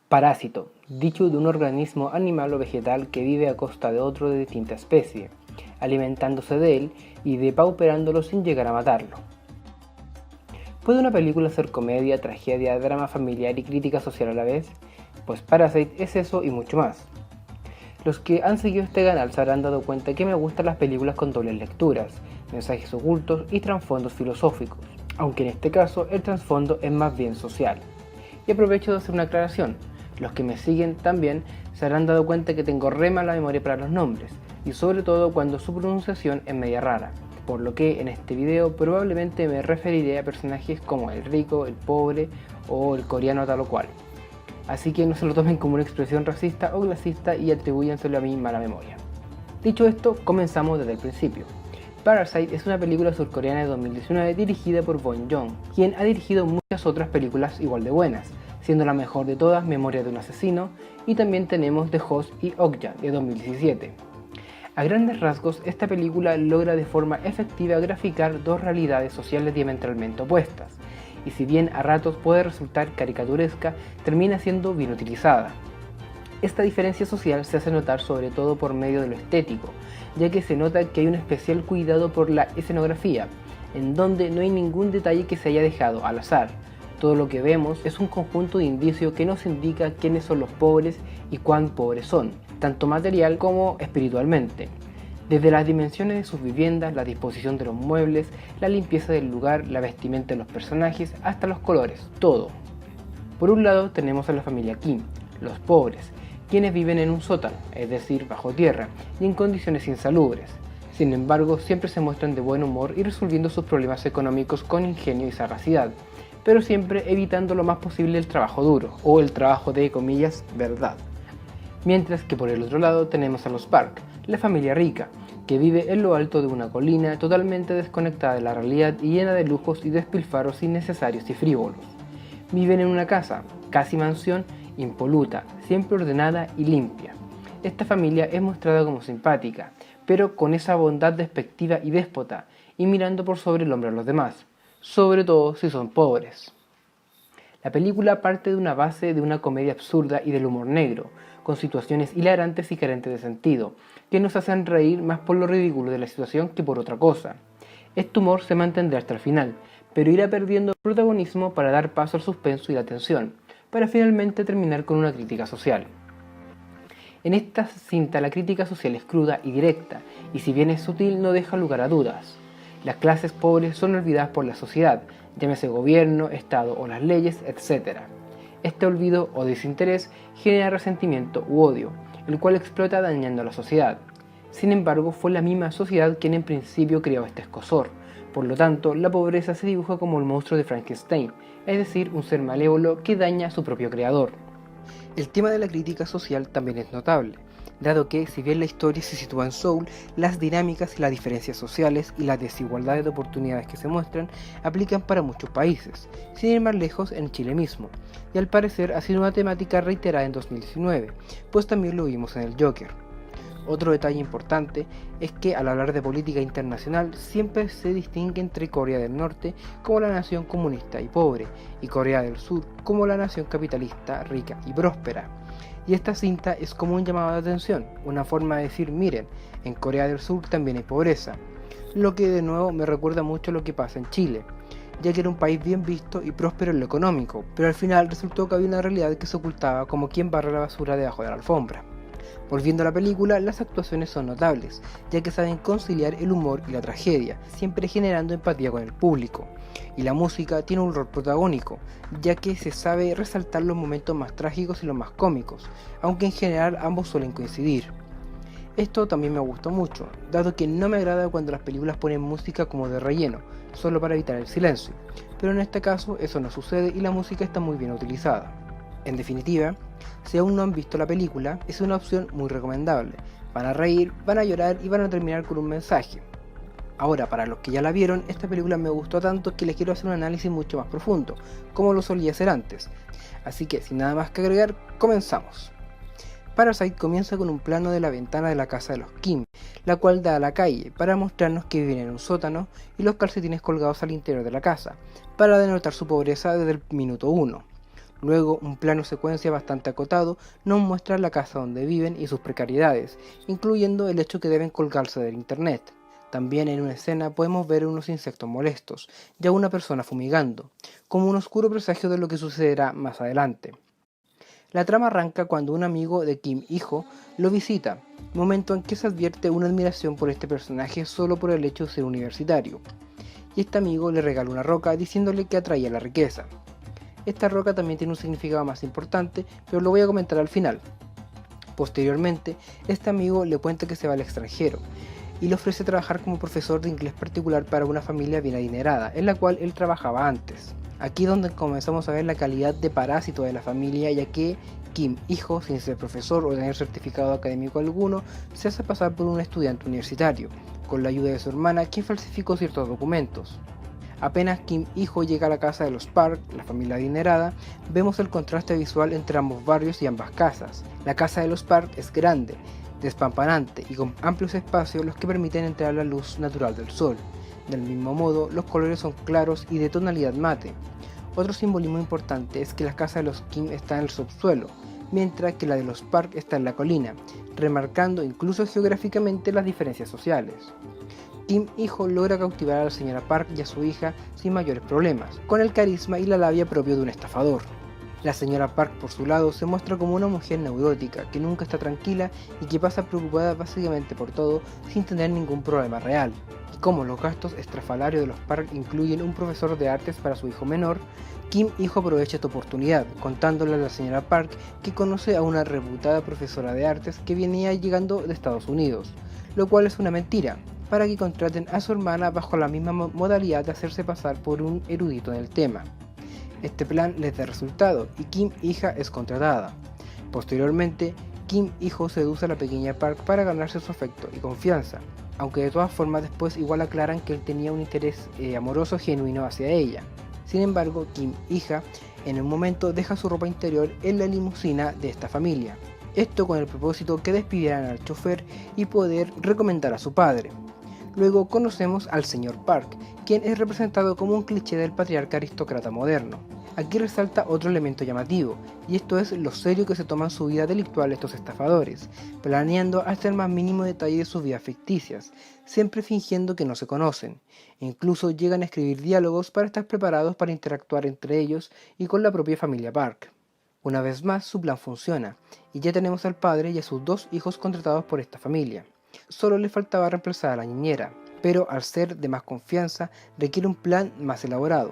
Parásito, dicho de un organismo animal o vegetal que vive a costa de otro de distinta especie, alimentándose de él y depauperándolo sin llegar a matarlo. ¿Puede una película ser comedia, tragedia, drama familiar y crítica social a la vez? Pues Parasite es eso y mucho más. Los que han seguido este canal se habrán dado cuenta que me gustan las películas con dobles lecturas, mensajes ocultos y trasfondos filosóficos, aunque en este caso el trasfondo es más bien social. Y aprovecho de hacer una aclaración, los que me siguen también se habrán dado cuenta que tengo re mala memoria para los nombres, y sobre todo cuando su pronunciación es media rara, por lo que en este video probablemente me referiré a personajes como el rico, el pobre o el coreano tal o cual. Así que no se lo tomen como una expresión racista o clasista y atribúyanselo a mi mala memoria. Dicho esto, comenzamos desde el principio. Parasite es una película surcoreana de 2019 dirigida por Bong Joon, quien ha dirigido muchas otras películas igual de buenas, siendo la mejor de todas Memoria de un asesino, y también tenemos The Host y Okja de 2017. A grandes rasgos, esta película logra de forma efectiva graficar dos realidades sociales diametralmente opuestas, y si bien a ratos puede resultar caricaturesca, termina siendo bien utilizada. Esta diferencia social se hace notar sobre todo por medio de lo estético, ya que se nota que hay un especial cuidado por la escenografía, en donde no hay ningún detalle que se haya dejado al azar. Todo lo que vemos es un conjunto de indicios que nos indica quiénes son los pobres y cuán pobres son, tanto material como espiritualmente. Desde las dimensiones de sus viviendas, la disposición de los muebles, la limpieza del lugar, la vestimenta de los personajes, hasta los colores, todo. Por un lado tenemos a la familia Kim, los pobres, quienes viven en un sótano, es decir, bajo tierra, y en condiciones insalubres. Sin embargo, siempre se muestran de buen humor y resolviendo sus problemas económicos con ingenio y sagacidad, pero siempre evitando lo más posible el trabajo duro, o el trabajo de, comillas, verdad. Mientras que por el otro lado tenemos a los Park, la familia rica, que vive en lo alto de una colina totalmente desconectada de la realidad y llena de lujos y despilfarros innecesarios y frívolos. Viven en una casa, casi mansión, impoluta, siempre ordenada y limpia. Esta familia es mostrada como simpática, pero con esa bondad despectiva y déspota, y mirando por sobre el hombro a los demás, sobre todo si son pobres. La película parte de una base de una comedia absurda y del humor negro, con situaciones hilarantes y carentes de sentido, que nos hacen reír más por lo ridículo de la situación que por otra cosa. Este humor se mantendrá hasta el final, pero irá perdiendo protagonismo para dar paso al suspenso y la tensión, para finalmente terminar con una crítica social. En esta cinta la crítica social es cruda y directa, y si bien es sutil no deja lugar a dudas. Las clases pobres son olvidadas por la sociedad, llámese gobierno, estado o las leyes, etc. Este olvido o desinterés genera resentimiento u odio, el cual explota dañando a la sociedad. Sin embargo, fue la misma sociedad quien en principio creó este escozor. Por lo tanto, la pobreza se dibuja como el monstruo de Frankenstein, es decir, un ser malévolo que daña a su propio creador. El tema de la crítica social también es notable, dado que, si bien la historia se sitúa en Seúl, las dinámicas y las diferencias sociales y las desigualdades de oportunidades que se muestran aplican para muchos países, sin ir más lejos en Chile mismo, y al parecer ha sido una temática reiterada en 2019, pues también lo vimos en el Joker. Otro detalle importante es que al hablar de política internacional siempre se distingue entre Corea del Norte como la nación comunista y pobre, y Corea del Sur como la nación capitalista, rica y próspera. Y esta cinta es como un llamado de atención, una forma de decir, miren, en Corea del Sur también hay pobreza, lo que de nuevo me recuerda mucho a lo que pasa en Chile, ya que era un país bien visto y próspero en lo económico, pero al final resultó que había una realidad que se ocultaba como quien barre la basura debajo de la alfombra. Volviendo a la película, las actuaciones son notables, ya que saben conciliar el humor y la tragedia, siempre generando empatía con el público. Y la música tiene un rol protagónico, ya que se sabe resaltar los momentos más trágicos y los más cómicos, aunque en general ambos suelen coincidir. Esto también me gustó mucho, dado que no me agrada cuando las películas ponen música como de relleno, solo para evitar el silencio, pero en este caso eso no sucede y la música está muy bien utilizada. En definitiva, si aún no han visto la película, es una opción muy recomendable. Van a reír, van a llorar y van a terminar con un mensaje. Ahora, para los que ya la vieron, esta película me gustó tanto que les quiero hacer un análisis mucho más profundo, como lo solía hacer antes. Así que, sin nada más que agregar, comenzamos. Parasite comienza con un plano de la ventana de la casa de los Kim, la cual da a la calle, para mostrarnos que viven en un sótano y los calcetines colgados al interior de la casa, para denotar su pobreza desde el minuto 1. Luego, un plano secuencia bastante acotado nos muestra la casa donde viven y sus precariedades, incluyendo el hecho que deben colgarse del internet. También en una escena podemos ver unos insectos molestos y a una persona fumigando, como un oscuro presagio de lo que sucederá más adelante. La trama arranca cuando un amigo de Kim hijo lo visita, momento en que se advierte una admiración por este personaje solo por el hecho de ser universitario, y este amigo le regala una roca diciéndole que atraía la riqueza. Esta roca también tiene un significado más importante, pero lo voy a comentar al final. Posteriormente, este amigo le cuenta que se va al extranjero y le ofrece trabajar como profesor de inglés particular para una familia bien adinerada, en la cual él trabajaba antes. Aquí es donde comenzamos a ver la calidad de parásito de la familia, ya que Kim, hijo, sin ser profesor o tener certificado académico alguno, se hace pasar por un estudiante universitario, con la ayuda de su hermana, quien falsificó ciertos documentos. Apenas Kim, hijo, llega a la casa de los Park, la familia adinerada, vemos el contraste visual entre ambos barrios y ambas casas. La casa de los Park es grande, despampanante y con amplios espacios los que permiten entrar la luz natural del sol. Del mismo modo, los colores son claros y de tonalidad mate. Otro simbolismo importante es que la casa de los Kim está en el subsuelo, mientras que la de los Park está en la colina, remarcando incluso geográficamente las diferencias sociales. Kim hijo logra cautivar a la señora Park y a su hija sin mayores problemas, con el carisma y la labia propio de un estafador. La señora Park, por su lado, se muestra como una mujer neurótica, que nunca está tranquila y que pasa preocupada básicamente por todo sin tener ningún problema real. Y como los gastos estrafalarios de los Park incluyen un profesor de artes para su hijo menor, Kim hijo aprovecha esta oportunidad, contándole a la señora Park que conoce a una reputada profesora de artes que venía llegando de Estados Unidos, lo cual es una mentira, para que contraten a su hermana bajo la misma modalidad de hacerse pasar por un erudito en el tema. Este plan les da resultado y Kim hija es contratada. Posteriormente, Kim hijo seduce a la pequeña Park para ganarse su afecto y confianza, aunque de todas formas después igual aclaran que él tenía un interés amoroso genuino hacia ella. Sin embargo, Kim hija en un momento deja su ropa interior en la limusina de esta familia. Esto con el propósito que despidieran al chofer y poder recomendar a su padre. Luego conocemos al señor Park, quien es representado como un cliché del patriarca aristócrata moderno. Aquí resalta otro elemento llamativo, y esto es lo serio que se toman su vida delictual estos estafadores, planeando hasta el más mínimo detalle de sus vidas ficticias, siempre fingiendo que no se conocen. Incluso llegan a escribir diálogos para estar preparados para interactuar entre ellos y con la propia familia Park. Una vez más, su plan funciona, y ya tenemos al padre y a sus dos hijos contratados por esta familia. Solo le faltaba reemplazar a la niñera, pero al ser de más confianza requiere un plan más elaborado.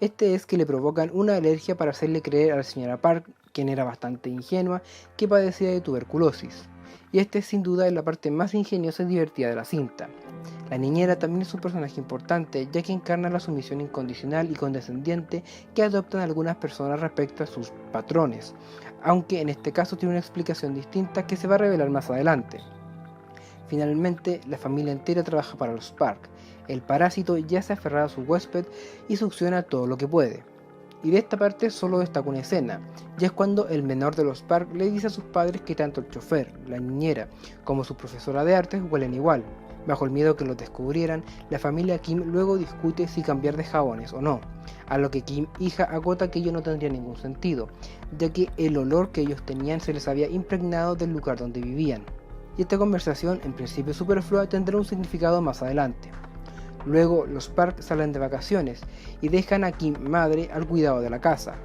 Este es que le provocan una alergia para hacerle creer a la señora Park, quien era bastante ingenua, que padecía de tuberculosis. Y este sin duda es la parte más ingeniosa y divertida de la cinta. La niñera también es un personaje importante, ya que encarna la sumisión incondicional y condescendiente que adoptan algunas personas respecto a sus patrones, aunque en este caso tiene una explicación distinta que se va a revelar más adelante. Finalmente, la familia entera trabaja para los Park. El parásito ya se aferra a su huésped y succiona todo lo que puede. Y de esta parte solo destaca una escena, y es cuando el menor de los Park le dice a sus padres que tanto el chofer, la niñera, como su profesora de artes huelen igual. Bajo el miedo que los descubrieran, la familia Kim luego discute si cambiar de jabones o no, a lo que Kim hija agota que ello no tendría ningún sentido, ya que el olor que ellos tenían se les había impregnado del lugar donde vivían. Y esta conversación, en principio superflua, tendrá un significado más adelante. Luego los Park salen de vacaciones y dejan a Kim madre al cuidado de la casa.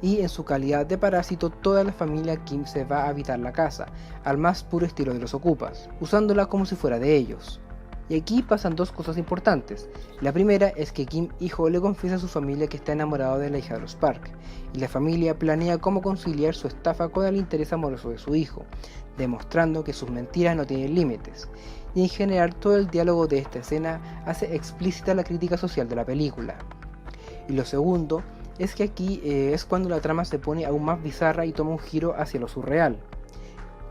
Y en su calidad de parásito, toda la familia Kim se va a habitar la casa, al más puro estilo de los ocupas, usándola como si fuera de ellos. Y aquí pasan dos cosas importantes. La primera es que Kim hijo le confiesa a su familia que está enamorado de la hija de los Park, y la familia planea cómo conciliar su estafa con el interés amoroso de su hijo, demostrando que sus mentiras no tienen límites. Y en general todo el diálogo de esta escena hace explícita la crítica social de la película. Y lo segundo es que aquí es cuando la trama se pone aún más bizarra y toma un giro hacia lo surreal.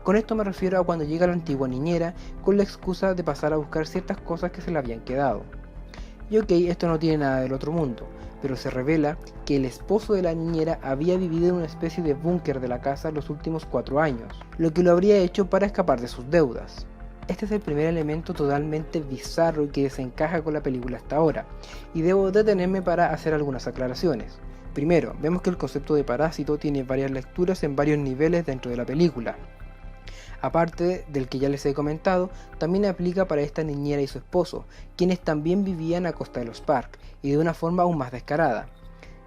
Con esto me refiero a cuando llega la antigua niñera con la excusa de pasar a buscar ciertas cosas que se le habían quedado. Y ok, esto no tiene nada del otro mundo, pero se revela que el esposo de la niñera había vivido en una especie de búnker de la casa los últimos 4 años, lo que lo habría hecho para escapar de sus deudas. Este es el primer elemento totalmente bizarro y que desencaja con la película hasta ahora, y debo detenerme para hacer algunas aclaraciones. Primero, vemos que el concepto de parásito tiene varias lecturas en varios niveles dentro de la película. Aparte del que ya les he comentado, también aplica para esta niñera y su esposo, quienes también vivían a costa de los Park, y de una forma aún más descarada,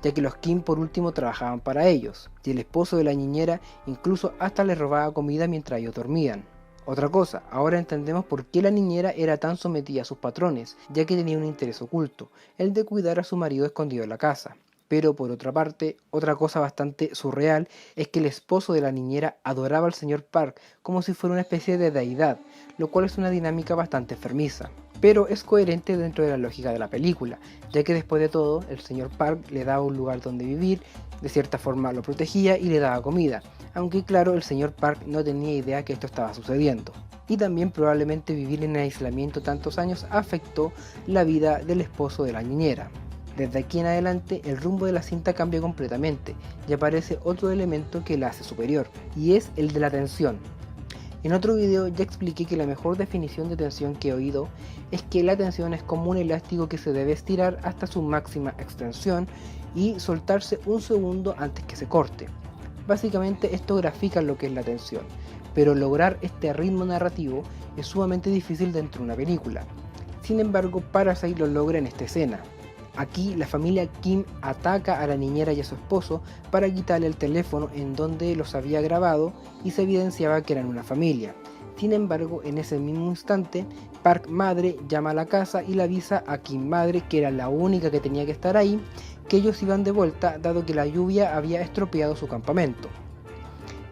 ya que los Kim por último trabajaban para ellos, y el esposo de la niñera incluso hasta les robaba comida mientras ellos dormían. Otra cosa, ahora entendemos por qué la niñera era tan sometida a sus patrones, ya que tenía un interés oculto, el de cuidar a su marido escondido en la casa. Pero por otra parte, otra cosa bastante surreal es que el esposo de la niñera adoraba al señor Park como si fuera una especie de deidad, lo cual es una dinámica bastante enfermiza. Pero es coherente dentro de la lógica de la película, ya que después de todo, el señor Park le daba un lugar donde vivir, de cierta forma lo protegía y le daba comida, aunque claro, el señor Park no tenía idea que esto estaba sucediendo. Y también probablemente vivir en aislamiento tantos años afectó la vida del esposo de la niñera. Desde aquí en adelante el rumbo de la cinta cambia completamente y aparece otro elemento que la hace superior, y es el de la tensión. En otro video ya expliqué que la mejor definición de tensión que he oído es que la tensión es como un elástico que se debe estirar hasta su máxima extensión y soltarse un segundo antes que se corte. Básicamente esto grafica lo que es la tensión, pero lograr este ritmo narrativo es sumamente difícil dentro de una película. Sin embargo, Parasite lo logra en esta escena. Aquí la familia Kim ataca a la niñera y a su esposo para quitarle el teléfono en donde los había grabado y se evidenciaba que eran una familia. Sin embargo, en ese mismo instante, Park madre llama a la casa y le avisa a Kim madre, que era la única que tenía que estar ahí, que ellos iban de vuelta dado que la lluvia había estropeado su campamento.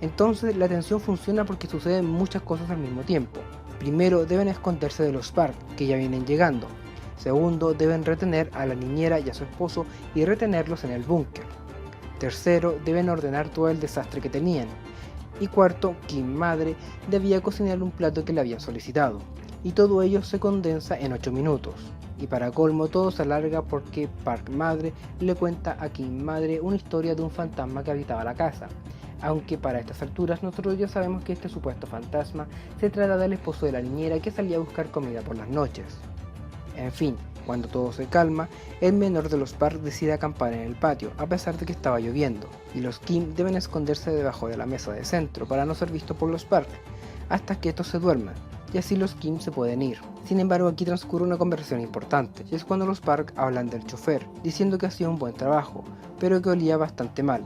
Entonces la tensión funciona porque suceden muchas cosas al mismo tiempo. Primero, deben esconderse de los Park, que ya vienen llegando. Segundo, deben retener a la niñera y a su esposo y retenerlos en el búnker. Tercero, deben ordenar todo el desastre que tenían. Y cuarto, Kim madre debía cocinar un plato que le habían solicitado. Y todo ello se condensa en 8 minutos. Y para colmo todo se alarga porque Park madre le cuenta a Kim madre una historia de un fantasma que habitaba la casa. Aunque para estas alturas nosotros ya sabemos que este supuesto fantasma se trata del esposo de la niñera que salía a buscar comida por las noches. En fin, cuando todo se calma, el menor de los Park decide acampar en el patio, a pesar de que estaba lloviendo, y los Kim deben esconderse debajo de la mesa de centro para no ser vistos por los Park, hasta que estos se duerman, y así los Kim se pueden ir. Sin embargo, aquí transcurre una conversación importante, y es cuando los Park hablan del chofer, diciendo que hacía un buen trabajo, pero que olía bastante mal.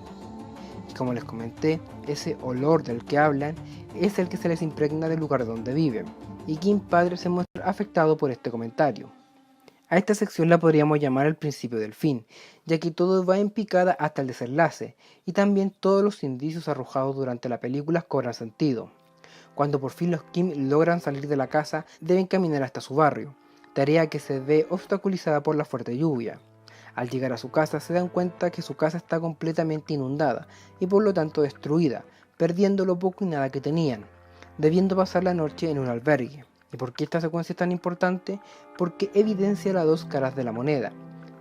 Y como les comenté, ese olor del que hablan es el que se les impregna del lugar donde viven, y Kim padre se muestra afectado por este comentario. A esta sección la podríamos llamar el principio del fin, ya que todo va en picada hasta el desenlace, y también todos los indicios arrojados durante la película cobran sentido. Cuando por fin los Kim logran salir de la casa, deben caminar hasta su barrio, tarea que se ve obstaculizada por la fuerte lluvia. Al llegar a su casa se dan cuenta que su casa está completamente inundada y por lo tanto destruida, perdiendo lo poco y nada que tenían, debiendo pasar la noche en un albergue. ¿Y por qué esta secuencia es tan importante? Porque evidencia las dos caras de la moneda.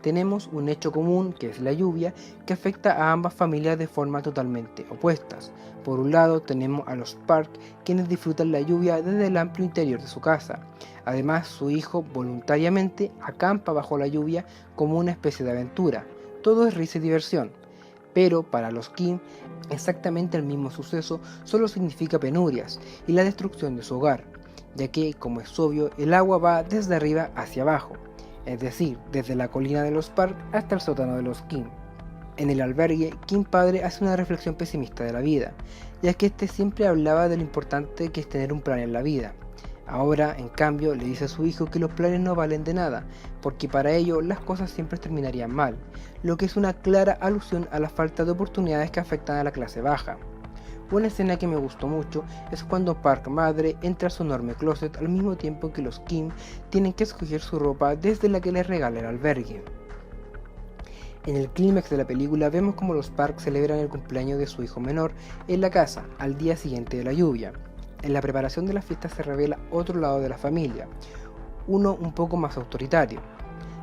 Tenemos un hecho común, que es la lluvia, que afecta a ambas familias de forma totalmente opuestas. Por un lado tenemos a los Park, quienes disfrutan la lluvia desde el amplio interior de su casa. Además, su hijo voluntariamente acampa bajo la lluvia como una especie de aventura. Todo es risa y diversión. Pero para los Kim, exactamente el mismo suceso solo significa penurias y la destrucción de su hogar, ya que, como es obvio, el agua va desde arriba hacia abajo, es decir, desde la colina de los Park hasta el sótano de los Kim. En el albergue, Kim padre hace una reflexión pesimista de la vida, ya que este siempre hablaba de lo importante que es tener un plan en la vida. Ahora, en cambio, le dice a su hijo que los planes no valen de nada, porque para ello las cosas siempre terminarían mal, lo que es una clara alusión a la falta de oportunidades que afectan a la clase baja. Una escena que me gustó mucho es cuando Park madre entra a su enorme closet al mismo tiempo que los Kim tienen que escoger su ropa desde la que les regala el albergue. En el clímax de la película vemos como los Park celebran el cumpleaños de su hijo menor en la casa al día siguiente de la lluvia. En la preparación de la fiesta se revela otro lado de la familia, uno un poco más autoritario.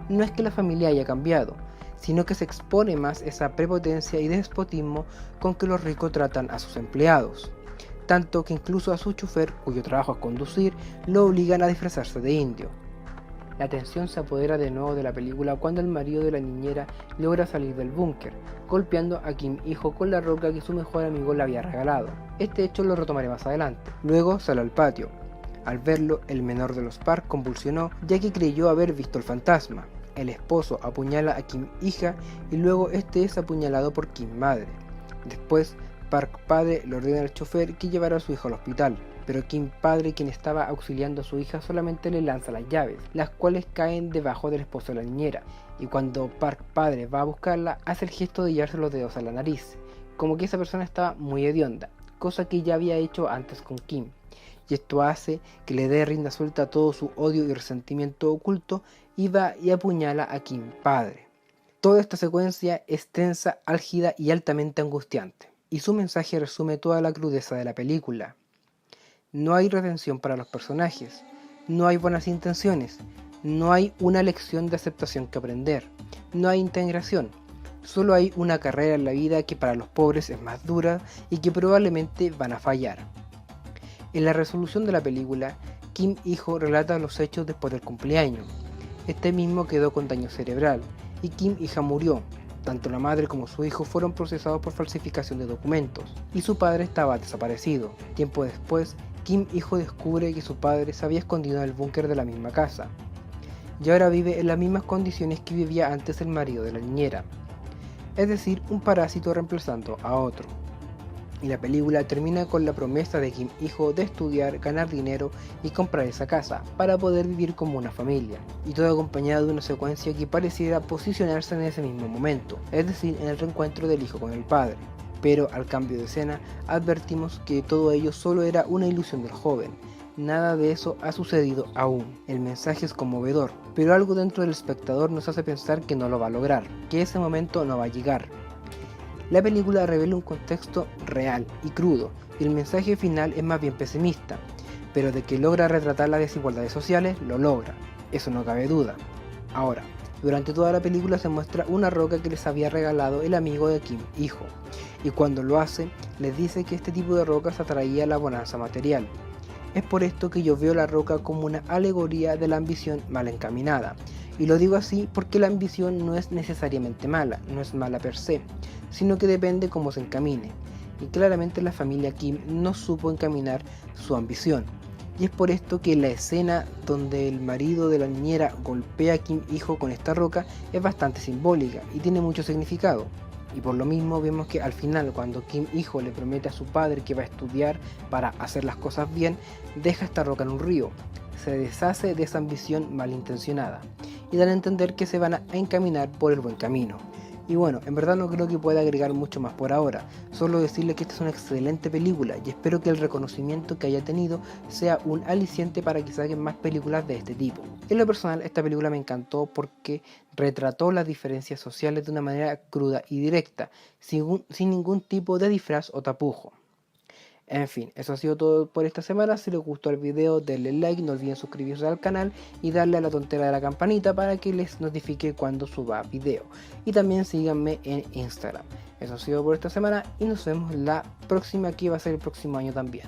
No es que la familia haya cambiado, sino que se expone más esa prepotencia y despotismo con que los ricos tratan a sus empleados, tanto que incluso a su chofer, cuyo trabajo es conducir, lo obligan a disfrazarse de indio. La tensión se apodera de nuevo de la película cuando el marido de la niñera logra salir del búnker, golpeando a Kim hijo con la roca que su mejor amigo le había regalado. Este hecho lo retomaré más adelante. Luego sale al patio. Al verlo, el menor de los Park convulsionó ya que creyó haber visto el fantasma. El esposo apuñala a Kim hija y luego este es apuñalado por Kim madre. Después, Park padre le ordena al chofer que llevara a su hijo al hospital, pero Kim padre, quien estaba auxiliando a su hija, solamente le lanza las llaves, las cuales caen debajo del esposo de la niñera, y cuando Park padre va a buscarla, hace el gesto de llevarse los dedos a la nariz, como que esa persona estaba muy hedionda, cosa que ya había hecho antes con Kim, y esto hace que le dé rienda suelta a todo su odio y resentimiento oculto y va y apuñala a Kim padre. Toda esta secuencia es tensa, álgida y altamente angustiante, y su mensaje resume toda la crudeza de la película. No hay redención para los personajes, no hay buenas intenciones, no hay una lección de aceptación que aprender, no hay integración, solo hay una carrera en la vida que para los pobres es más dura y que probablemente van a fallar. En la resolución de la película, Kim hijo relata los hechos después del cumpleaños. Este mismo quedó con daño cerebral y Kim hija murió. Tanto la madre como su hijo fueron procesados por falsificación de documentos y su padre estaba desaparecido. Tiempo después, Kim hijo descubre que su padre se había escondido en el búnker de la misma casa y ahora vive en las mismas condiciones que vivía antes el marido de la niñera, es decir, un parásito reemplazando a otro. Y la película termina con la promesa de Kim hijo de estudiar, ganar dinero y comprar esa casa para poder vivir como una familia, y todo acompañado de una secuencia que pareciera posicionarse en ese mismo momento, es decir, en el reencuentro del hijo con el padre. Pero al cambio de escena advertimos que todo ello solo era una ilusión del joven. Nada de eso ha sucedido aún. El mensaje es conmovedor, pero algo dentro del espectador nos hace pensar que no lo va a lograr, que ese momento no va a llegar. La película revela un contexto real y crudo, y el mensaje final es más bien pesimista, pero de que logra retratar las desigualdades sociales, lo logra, eso no cabe duda. Ahora, durante toda la película se muestra una roca que les había regalado el amigo de Kim hijo, y cuando lo hace, les dice que este tipo de rocas atraía la bonanza material. Es por esto que yo veo la roca como una alegoría de la ambición mal encaminada, y lo digo así porque la ambición no es necesariamente mala, no es mala per se, sino que depende cómo se encamine, y claramente la familia Kim no supo encaminar su ambición, y es por esto que la escena donde el marido de la niñera golpea a Kim hijo con esta roca es bastante simbólica y tiene mucho significado. Y por lo mismo vemos que al final, cuando Kim hijo le promete a su padre que va a estudiar para hacer las cosas bien, deja esta roca en un río, se deshace de esa ambición malintencionada y dan a entender que se van a encaminar por el buen camino. Y bueno, en verdad no creo que pueda agregar mucho más por ahora, solo decirle que esta es una excelente película y espero que el reconocimiento que haya tenido sea un aliciente para que saquen más películas de este tipo. En lo personal, esta película me encantó porque retrató las diferencias sociales de una manera cruda y directa, sin ningún tipo de disfraz o tapujo. En fin, eso ha sido todo por esta semana. Si les gustó el video, denle like, no olviden suscribirse al canal y darle a la tontera de la campanita para que les notifique cuando suba video. Y también síganme en Instagram. Eso ha sido por esta semana y nos vemos la próxima, que va a ser el próximo año también.